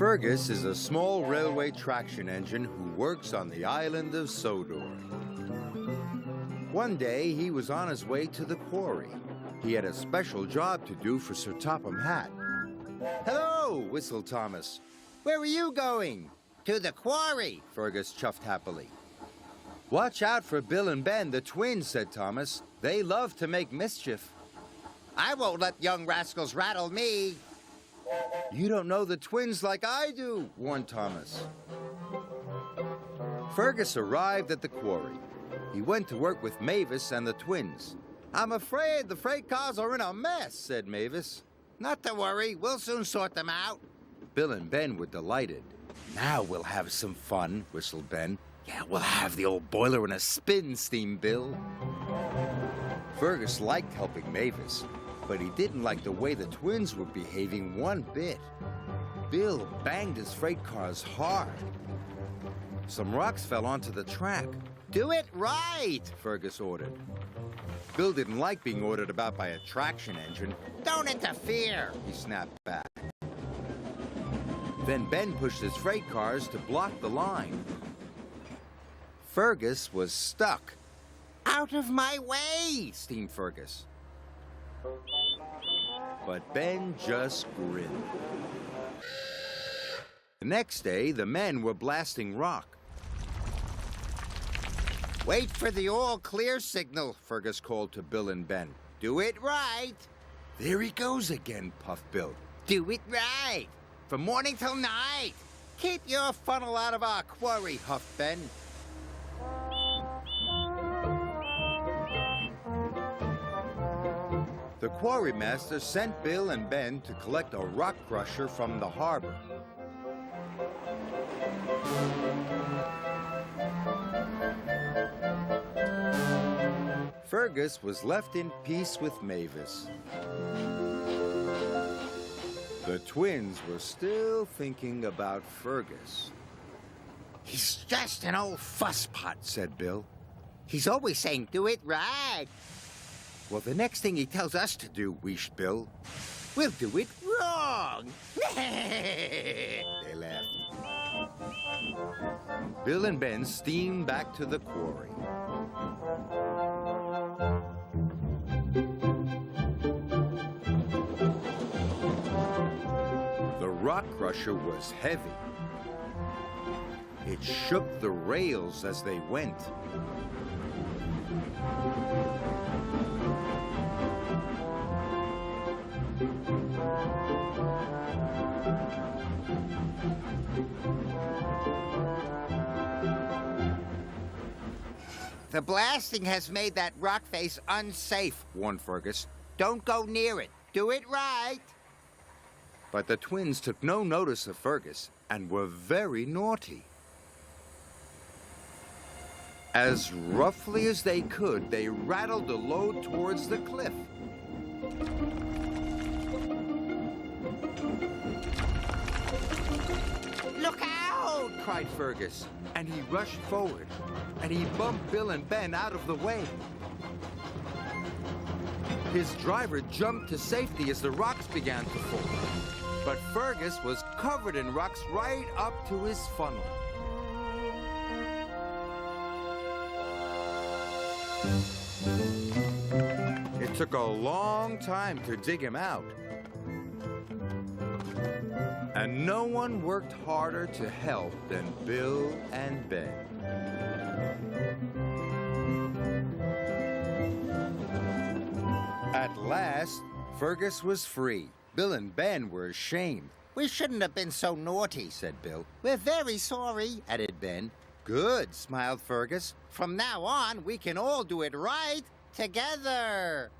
Fergus is a small railway traction engine who works on the island of Sodor. One day, he was on his way to the quarry. He had a special job to do for Sir Topham Hatt. "Hello," whistled Thomas. "Where are you going?" "To the quarry," Fergus chuffed happily. "Watch out for Bill and Ben, the twins," said Thomas. "They love to make mischief." "I won't let young rascals rattle me." "You don't know the twins like I do," warned Thomas. Fergus arrived at the quarry. He went to work with Mavis and the twins. "I'm afraid the freight cars are in a mess," said Mavis. "Not to worry, we'll soon sort them out." Bill and Ben were delighted. "Now we'll have some fun," whistled Ben. "Yeah, we'll have the old boiler in a spin," steamed Bill. Fergus liked helping Mavis, but he didn't like the way the twins were behaving one bit. Bill banged his freight cars hard. Some rocks fell onto the track. "Do it right!" Fergus ordered. Bill didn't like being ordered about by a traction engine. "Don't interfere!" He snapped back. Then Ben pushed his freight cars to block the line. Fergus was stuck. "Out of my way!" Steamed Fergus. But Ben just grinned. The next day, the men were blasting rock. "Wait for the all clear signal," Fergus called to Bill and Ben. "Do it right." "There he goes again," puffed Bill. "Do it right. From morning till night. Keep your funnel out of our quarry," huffed Ben. The quarrymaster sent Bill and Ben to collect a rock crusher from the harbor. Fergus was left in peace with Mavis. The twins were still thinking about Fergus. "He's just an old fusspot," said Bill. "He's always saying, 'Do it right.'" "Well, the next thing he tells us to do," wheezed Bill, "We'll do it wrong." they laughed. Bill and Ben steamed back to the quarry. The rock crusher was heavy. It shook the rails as they went. "The blasting has made that rock face unsafe," warned Fergus. "Don't go near it. Do it right." But the twins took no notice of Fergus and were very naughty. As roughly as they could, they rattled the load towards the cliff. "Look out!" cried Fergus, and he rushed forward, and he bumped Bill and Ben out of the way. His driver jumped to safety as the rocks began to fall, but Fergus was covered in rocks right up to his funnel. It took a long time to dig him out. And no one worked harder to help than Bill and Ben. At last, Fergus was free. Bill and Ben were ashamed. "We shouldn't have been so naughty," said Bill. "We're very sorry," added Ben. "Good," smiled Fergus. "From now on, we can all do it right together."